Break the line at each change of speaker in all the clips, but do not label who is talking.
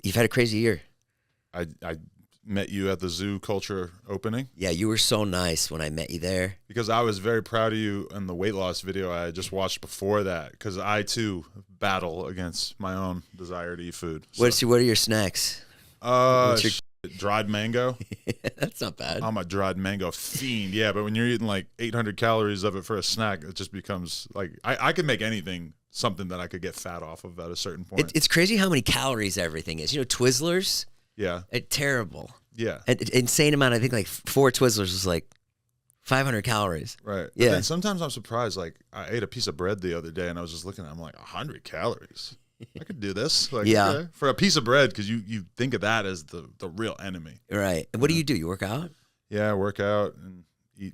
You've had a crazy year.
I met you at the Zoo Culture opening.
Yeah, you were so nice when I met you there.
Because I was very proud of you in the weight loss video I had just watched before that. Because I too battle against my own desire to eat food. So.
What are your snacks?
Dried mango.
That's not bad.
I'm a dried mango fiend. Yeah, but when you're eating like 800 calories of it for a snack, it just becomes like I could make anything something that I could get fat off of at a certain point.
It's crazy how many calories everything is. You know, Twizzlers.
Yeah.
Terrible.
Yeah.
Insane amount. I think like 4 Twizzlers is like 500 calories.
Right.
Yeah.
But then sometimes I'm surprised. Like I ate a piece of bread the other day and I was just looking at it, I'm like 100 calories. I could do this. Like,
yeah.
Okay. For a piece of bread, because you think of that as the real enemy.
Right. And what do? You work out?
Yeah, I work out and eat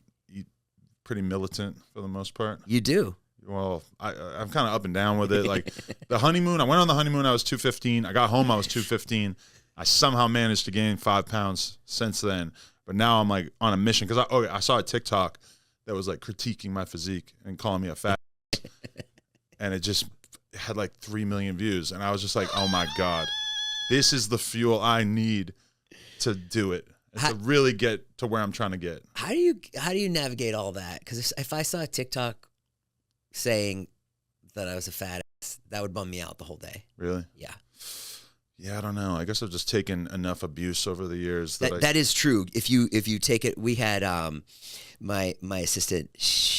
pretty militant for the most part.
You do?
Well, I'm kind of up and down with it. Like the honeymoon, I went on the honeymoon, I was 215. I got home, I was 215. I somehow managed to gain 5 pounds since then. But now I'm like on a mission because I saw a TikTok that was like critiquing my physique and calling me a fat. And it just had like 3 million views. And I was just like, oh my God, this is the fuel I need to do it. And to really get to where I'm trying to get.
How do you navigate all that? Because if I saw a TikTok saying that I was a fat ass, that would bum me out the whole day.
Really?
Yeah.
Yeah, I don't know. I guess I've just taken enough abuse over the years.
That is true. If you take it, we had my assistant.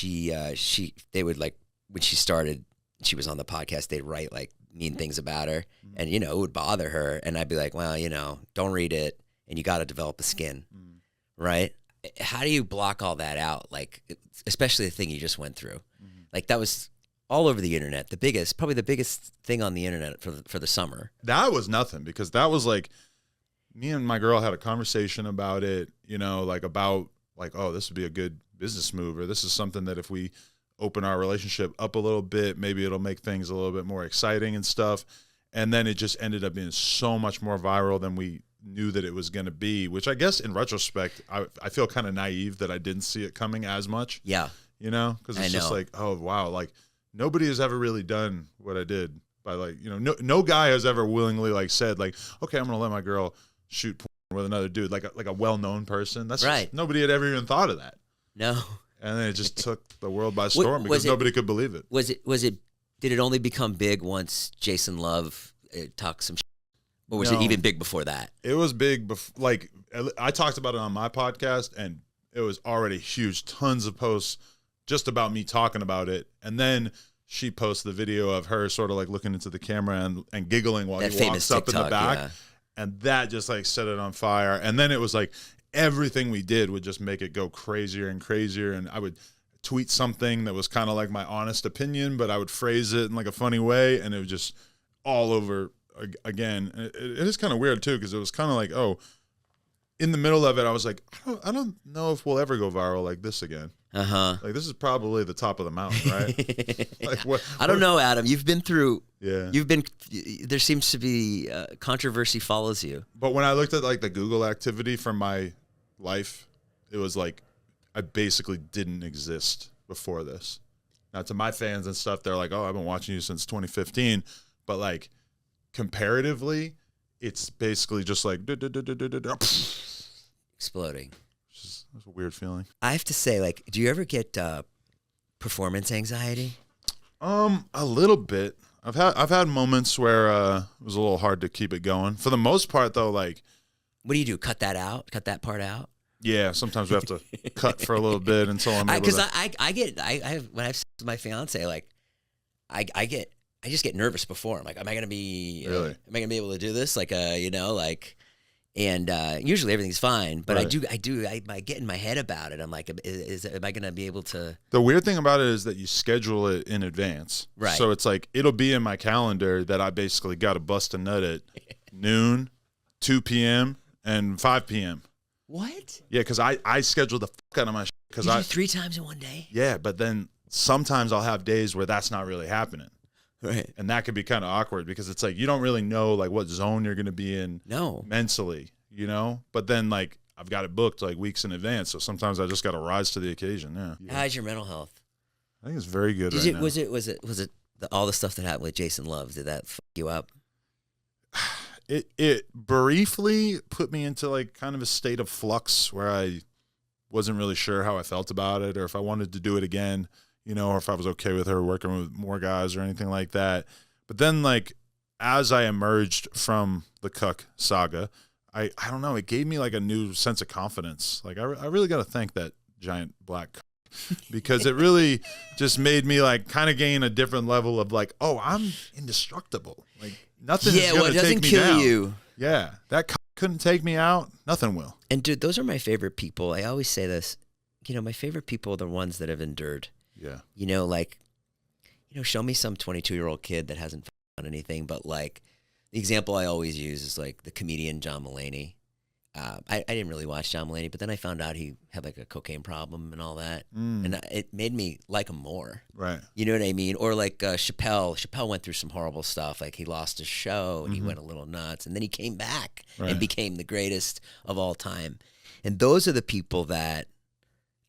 They would like when she started. She was on the podcast. They'd write like mean things about her, and it would bother her. And I'd be like, well, don't read it, and you got to develop a skin, right? How do you block all that out? Like, especially the thing you just went through. Like that was all over the internet. Probably the biggest thing on the internet for the summer.
That was nothing because that was like, me and my girl had a conversation about it, about oh, this would be a good business move, or this is something that if we open our relationship up a little bit, maybe it'll make things a little bit more exciting and stuff. And then it just ended up being so much more viral than we knew that it was going to be, which I guess in retrospect, I feel kind of naive that I didn't see it coming as much.
Yeah.
Because it's just like, oh, wow, like nobody has ever really done what I did by no guy has ever willingly like said like, okay, I'm going to let my girl shoot porn with another dude, like a well-known person. That's right. Just, nobody had ever even thought of that.
No.
And then it just took the world by storm because nobody could believe it.
Did it only become big once Jason Luv talked some shit? Or was it even big before that?
It was big before, like I talked about it on my podcast and it was already huge. Tons of posts just about me talking about it. And then she posted the video of her sort of like looking into the camera and giggling while he walks up in the back. Yeah. And that just like set it on fire. And then it was like everything we did would just make it go crazier and crazier. And I would tweet something that was kind of like my honest opinion, but I would phrase it in like a funny way. And it was just all over again. It is kind of weird too, because it was kind of like, oh, in the middle of it, I was like, I don't know if we'll ever go viral like this again. Like this is probably the top of the mountain, right? Like
I don't know, Adam. You've been through.
Yeah.
There seems to be controversy follows you.
But when I looked at like the Google activity from my life, it was like I basically didn't exist before this. Now to my fans and stuff, they're like, "Oh, I've been watching you since 2015," but like comparatively, it's basically just like
exploding.
It's a weird feeling.
I have to say, like, do you ever get performance anxiety?
A little bit. I've had moments where it was a little hard to keep it going. For the most part, though, like,
what do you do? Cut that out? Cut that part out?
Yeah, sometimes we have to cut for a little bit until I'm able to.
Because when I've with my fiance, like, I just get nervous before. I'm like, am I gonna be able to do this? Like, And usually everything's fine, but right. I get in my head about it. I'm like, am I going to be able to?
The weird thing about it is that you schedule it in advance.
Right.
So it's like, it'll be in my calendar that I basically got to bust a nut at noon, 2 p.m., and 5 p.m.
What?
Yeah, because I schedule the fuck out of my shit.
You do 3 times in one day?
Yeah, but then sometimes I'll have days where that's not really happening.
Right.
And that could be kind of awkward because it's like you don't really know like what zone you're going to be in mentally, But then like I've got it booked like weeks in advance, so sometimes I just got to rise to the occasion. Yeah.
How's your mental health?
I think it's very good right now.
Was it all the stuff that happened with Jason Luv? Did that fuck you up?
it briefly put me into like kind of a state of flux where I wasn't really sure how I felt about it or if I wanted to do it again, you know, or if I was okay with her working with more guys or anything like that. But then like as I emerged from the Cuck saga, I don't know, it gave me like a new sense of confidence. Like I really got to thank that giant black because it really just made me like kind of gain a different level of like, oh, I'm indestructible. Like nothing is going to take me down. You. Yeah, that couldn't take me out. Nothing will.
And dude, those are my favorite people. I always say this. You know, my favorite people are the ones that have endured.
Yeah.
You know, like, you know, show me some 22-year-old kid that hasn't done anything, but like the example I always use is like the comedian John Mulaney. I didn't really watch John Mulaney, but then I found out he had like a cocaine problem and all that, and it made me like him more.
Right.
You know what I mean? Or like Chappelle. Chappelle went through some horrible stuff. Like he lost his show and he went a little nuts, and then he came back and became the greatest of all time. And those are the people that,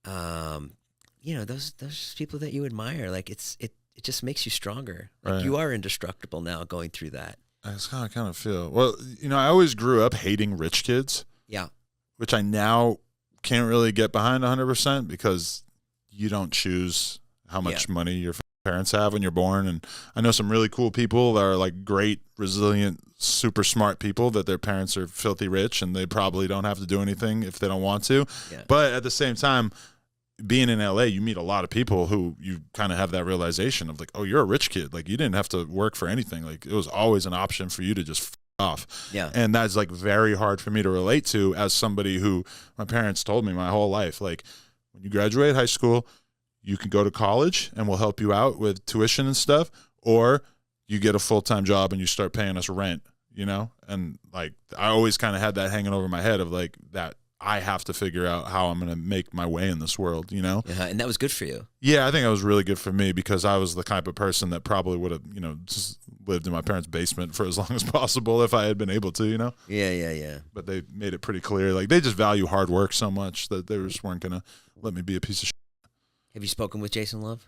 you know, those people that you admire. Like it just makes you stronger. Like you are indestructible now going through that.
That's how I kind of feel. Well, you know, I always grew up hating rich kids.
Yeah.
Which I now can't really get behind 100% because you don't choose how much money your parents have when you're born. And I know some really cool people that are like great, resilient, super smart people that their parents are filthy rich and they probably don't have to do anything if they don't want to. Yeah. But at the same time, being in LA, you meet a lot of people who you kind of have that realization of like, oh, you're a rich kid. Like you didn't have to work for anything. Like it was always an option for you to just off.
Yeah.
And that's like very hard for me to relate to as somebody who my parents told me my whole life, like when you graduate high school, you can go to college and we'll help you out with tuition and stuff, or you get a full-time job and you start paying us rent, you know? And like, I always kind of had that hanging over my head of like that I have to figure out how I'm going to make my way in this world, you know?
Yeah, and that was good for you.
Yeah, I think that was really good for me because I was the type of person that probably would have, you know, just lived in my parents' basement for as long as possible if I had been able to, you know?
Yeah.
But they made it pretty clear. Like, they just value hard work so much that they just weren't going to let me be a piece of shit.
Have you spoken with Jason Luv?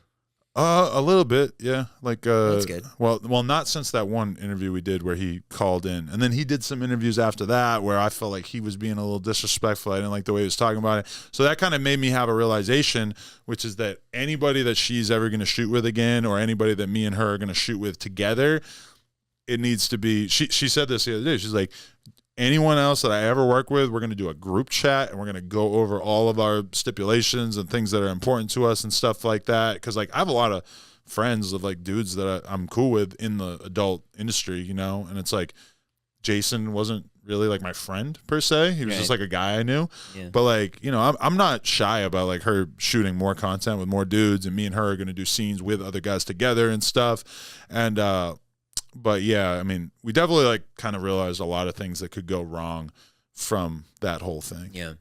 A little bit, yeah. Like,
that's good.
Well, not since that one interview we did where he called in, and then he did some interviews after that where I felt like he was being a little disrespectful. I didn't like the way he was talking about it, so that kind of made me have a realization, which is that anybody that she's ever going to shoot with again, or anybody that me and her are going to shoot with together, it needs to be. She said this the other day. She's like, anyone else that I ever work with, we're going to do a group chat and we're going to go over all of our stipulations and things that are important to us and stuff like that. Because like I have a lot of friends of like dudes that I'm cool with in the adult industry, you know, and it's like Jason wasn't really like my friend per se. He was just like a guy I knew. Yeah. But like, you know, I'm not shy about like her shooting more content with more dudes, and me and her are going to do scenes with other guys together and stuff. And but yeah, I mean, we definitely like kind of realized a lot of things that could go wrong from that whole thing.
Yeah.